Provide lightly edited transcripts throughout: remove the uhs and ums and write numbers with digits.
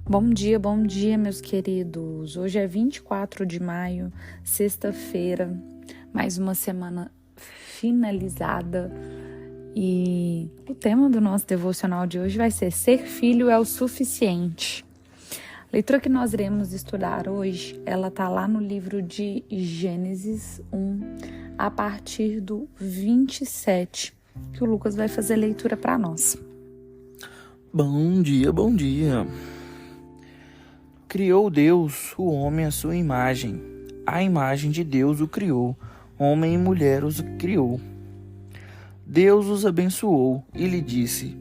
Bom dia, meus queridos. Hoje é 24 de maio, sexta-feira, mais uma semana finalizada. E o tema do nosso devocional de hoje vai ser Ser filho é o suficiente. A leitura que nós iremos estudar hoje, ela está lá no livro de Gênesis 1, a partir do 27, que o Lucas vai fazer leitura para nós. Bom dia. Criou Deus o homem à sua imagem. A imagem de Deus o criou. Homem e mulher os criou. Deus os abençoou e lhe disse: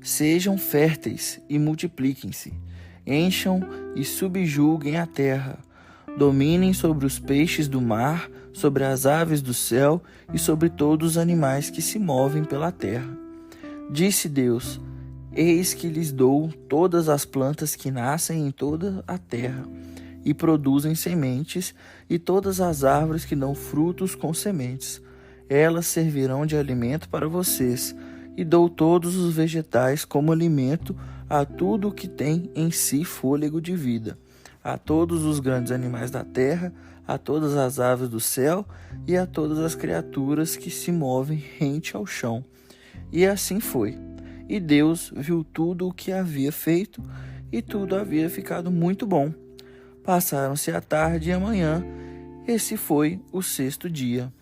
Sejam férteis e multipliquem-se. Encham e subjuguem a terra. Dominem sobre os peixes do mar, sobre as aves do céu e sobre todos os animais que se movem pela terra. Disse Deus: Eis que lhes dou todas as plantas que nascem em toda a terra e produzem sementes, e todas as árvores que dão frutos com sementes. Elas servirão de alimento para vocês, e dou todos os vegetais como alimento a tudo o que tem em si fôlego de vida, a todos os grandes animais da terra, a todas as aves do céu e a todas as criaturas que se movem rente ao chão. E assim foi. E Deus viu tudo o que havia feito, e tudo havia ficado muito bom. Passaram-se a tarde e a manhã. Esse foi o sexto dia.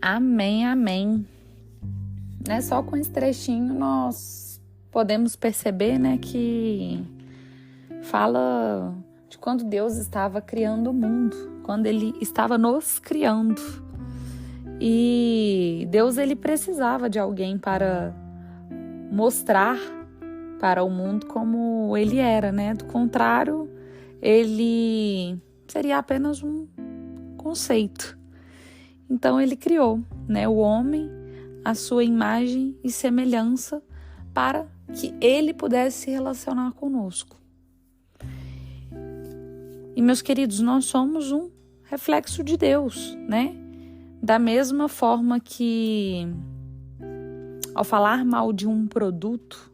Amém. Só com esse trechinho nós podemos perceber, que fala de quando Deus estava criando o mundo, quando Ele estava nos criando. E Deus, Ele precisava de alguém para mostrar para o mundo como Ele era, Do contrário, Ele seria apenas um conceito. Então, Ele criou, o homem, a sua imagem e semelhança, para que Ele pudesse se relacionar conosco. E, meus queridos, nós somos um reflexo de Deus, Da mesma forma que, ao falar mal de um produto,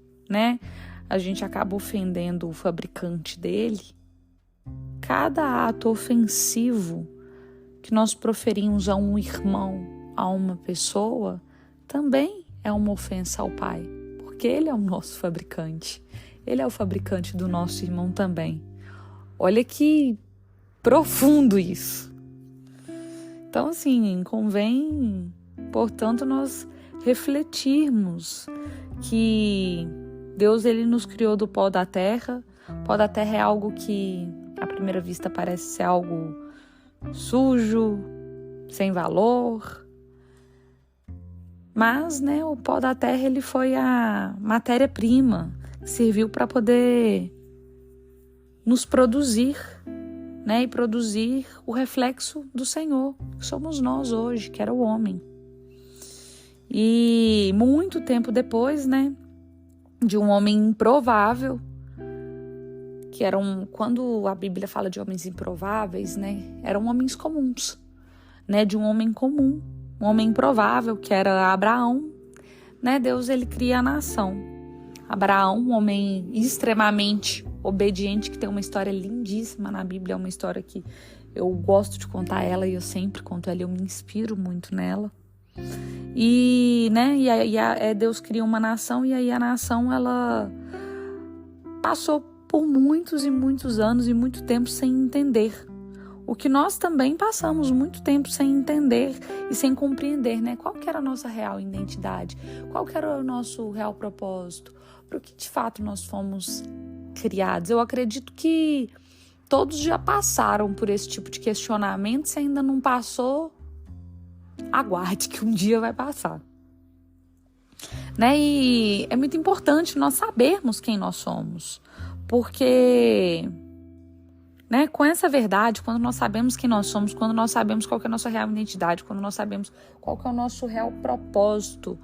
a gente acaba ofendendo o fabricante dele. Cada ato ofensivo que nós proferimos a um irmão, a uma pessoa, também é uma ofensa ao Pai, porque Ele é o nosso fabricante. Ele é o fabricante do nosso irmão também. Olha que profundo isso. Então, convém, portanto, nós refletirmos que Deus, Ele nos criou do pó da terra. O pó da terra é algo que, à primeira vista, parece ser algo sujo, sem valor. Mas, o pó da terra, ele foi a matéria-prima que serviu para poder nos produzir, e produzir o reflexo do Senhor, que somos nós hoje, que era o homem. E muito tempo depois, de um homem improvável, que quando a Bíblia fala de homens improváveis, eram homens comuns, de um homem comum, um homem improvável, que era Abraão, Deus, ele cria a nação. Abraão, um homem extremamente obediente, que tem uma história lindíssima na Bíblia, é uma história que eu gosto de contar ela e eu sempre conto ela, eu me inspiro muito nela. E Deus cria uma nação, e aí a nação, ela passou por muitos e muitos anos e muito tempo sem entender. O que nós também passamos muito tempo sem entender e sem compreender, Qual que era a nossa real identidade? Qual que era o nosso real propósito? Para o que de fato nós fomos criados? Eu acredito que todos já passaram por esse tipo de questionamento. Se ainda não passou, aguarde que um dia vai passar. E é muito importante nós sabermos quem nós somos, porque com essa verdade, quando nós sabemos quem nós somos, quando nós sabemos qual que é a nossa real identidade, quando nós sabemos qual que é o nosso real propósito,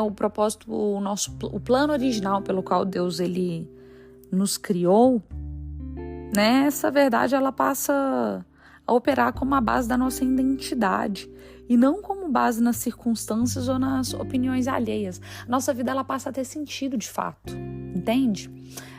o propósito, o plano original pelo qual Deus, ele nos criou, essa verdade, ela passa a operar como a base da nossa identidade e não como base nas circunstâncias ou nas opiniões alheias. Nossa vida, ela passa a ter sentido de fato, entende?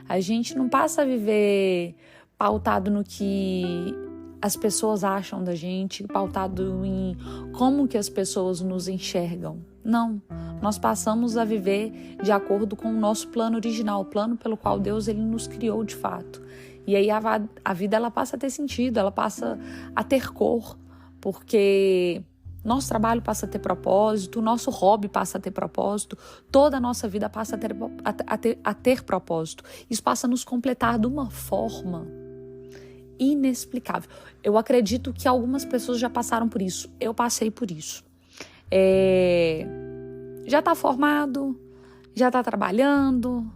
A gente não passa a viver pautado no que as pessoas acham da gente, pautado em como que as pessoas nos enxergam. Não, nós passamos a viver de acordo com o nosso plano original, o plano pelo qual Deus ele nos criou de fato. E aí a vida ela passa a ter sentido, ela passa a ter cor, porque nosso trabalho passa a ter propósito, nosso hobby passa a ter propósito, toda a nossa vida passa a ter propósito. Isso passa a nos completar de uma forma inexplicável. Eu acredito que algumas pessoas já passaram por isso. Eu passei por isso. Já está formado, já está trabalhando,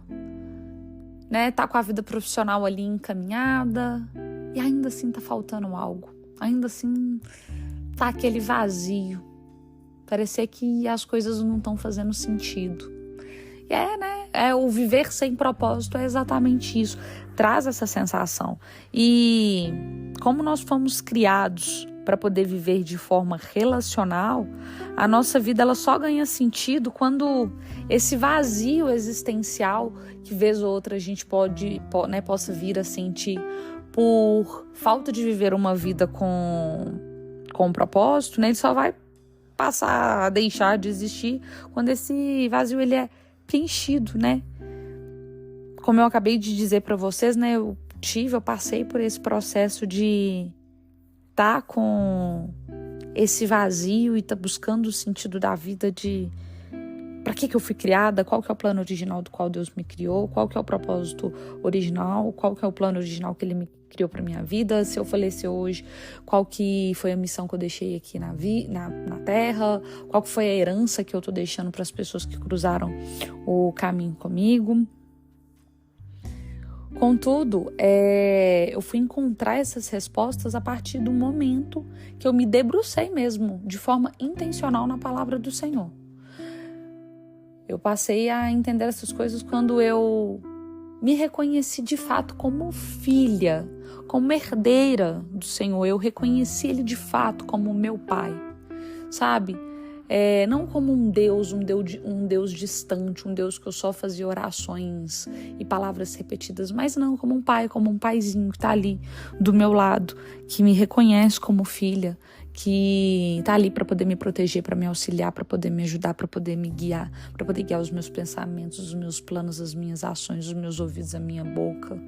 né? Tá com a vida profissional ali encaminhada e ainda assim tá faltando algo. Ainda assim tá aquele vazio. Parecer que as coisas não estão fazendo sentido. E né? O viver sem propósito é exatamente isso. Traz essa sensação. E como nós fomos criados para poder viver de forma relacional, a nossa vida ela só ganha sentido quando esse vazio existencial que vez ou outra a gente possa vir a sentir por falta de viver uma vida com propósito, né? Ele só vai passar a deixar de existir quando esse vazio ele é preenchido, né? Como eu acabei de dizer para vocês, né? Eu passei por esse processo de estar com esse vazio e estar buscando o sentido da vida de para que eu fui criada, qual que é o plano original do qual Deus me criou, qual que é o propósito original, qual que é o plano original que Ele me criou para minha vida, se eu falecer hoje, qual que foi a missão que eu deixei aqui na Terra, qual que foi a herança que eu tô deixando para as pessoas que cruzaram o caminho comigo. Contudo, eu fui encontrar essas respostas a partir do momento que eu me debrucei mesmo, de forma intencional, na palavra do Senhor. Eu passei a entender essas coisas quando eu me reconheci de fato como filha, como herdeira do Senhor. Eu reconheci Ele de fato como meu Pai, sabe? Não como um Deus distante, um Deus que eu só fazia orações e palavras repetidas, mas não, como um pai, como um paizinho que está ali do meu lado, que me reconhece como filha, que está ali para poder me proteger, para me auxiliar, para poder me ajudar, para poder me guiar, para poder guiar os meus pensamentos, os meus planos, as minhas ações, os meus ouvidos, a minha boca,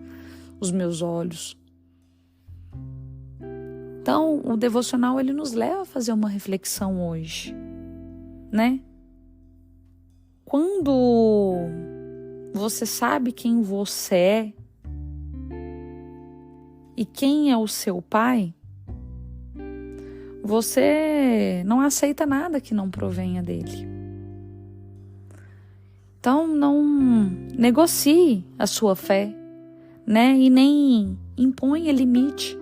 os meus olhos. Então, o devocional ele nos leva a fazer uma reflexão hoje, né? Quando você sabe quem você é e quem é o seu pai, você não aceita nada que não provenha dele. Então, não negocie a sua fé, né? E nem imponha limite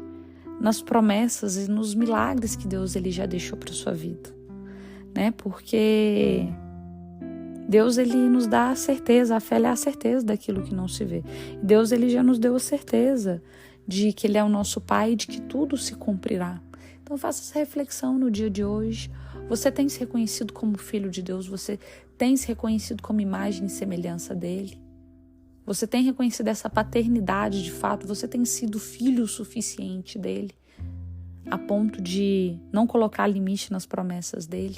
nas promessas e nos milagres que Deus ele já deixou para sua vida, né? Porque Deus ele nos dá a certeza, a fé é a certeza daquilo que não se vê. Deus ele já nos deu a certeza de que Ele é o nosso Pai e de que tudo se cumprirá. Então faça essa reflexão no dia de hoje. Você tem se reconhecido como filho de Deus? Você tem se reconhecido como imagem e semelhança dEle? Você tem reconhecido essa paternidade de fato? Você tem sido filho suficiente dEle? A ponto de não colocar limite nas promessas dEle?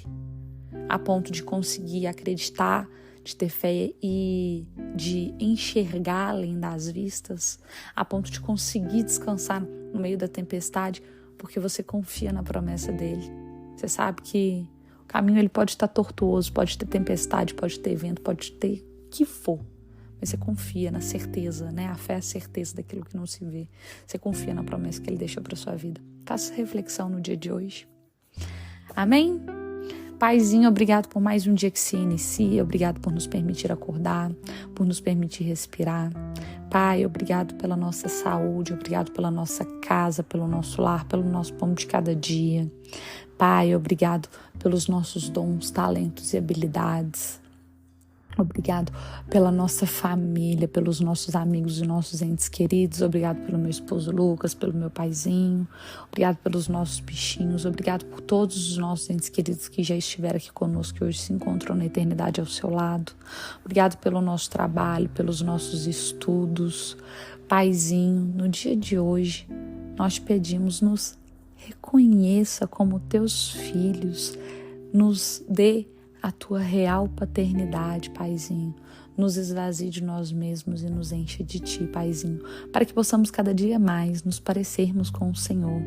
A ponto de conseguir acreditar, de ter fé e de enxergar além das vistas? A ponto de conseguir descansar no meio da tempestade? Porque você confia na promessa dele. Você sabe que o caminho ele pode estar tortuoso, pode ter tempestade, pode ter vento, pode ter o que for. Mas você confia na certeza, né? A fé é a certeza daquilo que não se vê. Você confia na promessa que ele deixou para sua vida. Faça reflexão no dia de hoje. Amém? Paizinho, obrigado por mais um dia que se inicia. Obrigado por nos permitir acordar, por nos permitir respirar. Pai, obrigado pela nossa saúde, obrigado pela nossa casa, pelo nosso lar, pelo nosso pão de cada dia. Pai, obrigado pelos nossos dons, talentos e habilidades. Obrigado pela nossa família, pelos nossos amigos e nossos entes queridos. Obrigado pelo meu esposo Lucas, pelo meu paizinho. Obrigado pelos nossos bichinhos. Obrigado por todos os nossos entes queridos que já estiveram aqui conosco, que hoje se encontram na eternidade ao seu lado. Obrigado pelo nosso trabalho, pelos nossos estudos. Paizinho, no dia de hoje, nós te pedimos, nos reconheça como teus filhos, nos dê a tua real paternidade, Paizinho. Nos esvazie de nós mesmos e nos enche de ti, Paizinho, para que possamos cada dia mais nos parecermos com o Senhor,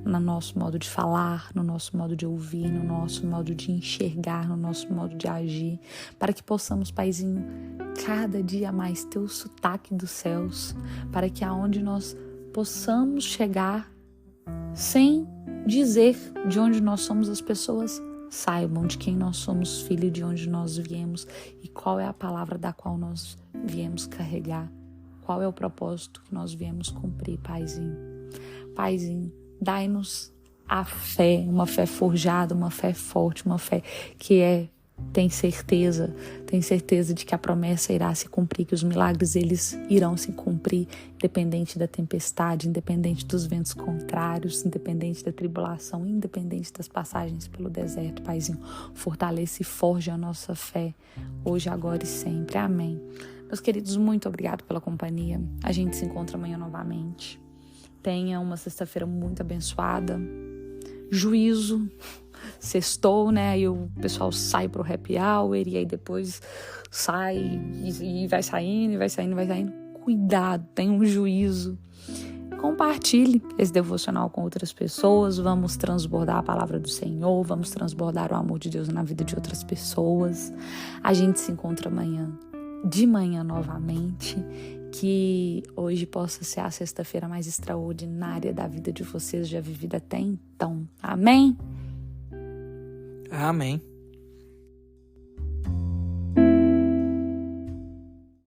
no nosso modo de falar, no nosso modo de ouvir, no nosso modo de enxergar, no nosso modo de agir, para que possamos, Paizinho, cada dia mais ter o sotaque dos céus, para que aonde nós possamos chegar sem dizer de onde nós somos, as pessoas saibam de quem nós somos filho, de onde nós viemos e qual é a palavra da qual nós viemos carregar, qual é o propósito que nós viemos cumprir, Paizinho. Paizinho, dai-nos a fé, uma fé forjada, uma fé forte, uma fé que tem certeza de que a promessa irá se cumprir, que os milagres eles irão se cumprir, independente da tempestade, independente dos ventos contrários, independente da tribulação, independente das passagens pelo deserto, Paizinho. Fortaleça e forja a nossa fé, hoje, agora e sempre. Amém. Meus queridos, muito obrigado pela companhia. A gente se encontra amanhã novamente. Tenha uma sexta-feira muito abençoada. Juízo. Sextou, né? Aí o pessoal sai pro happy hour e aí depois sai e vai saindo, e vai saindo, vai saindo. Cuidado, tenha um juízo. Compartilhe esse devocional com outras pessoas. Vamos transbordar a palavra do Senhor, vamos transbordar o amor de Deus na vida de outras pessoas. A gente se encontra amanhã, de manhã novamente. Que hoje possa ser a sexta-feira mais extraordinária da vida de vocês já vivida até então. Amém? Amém.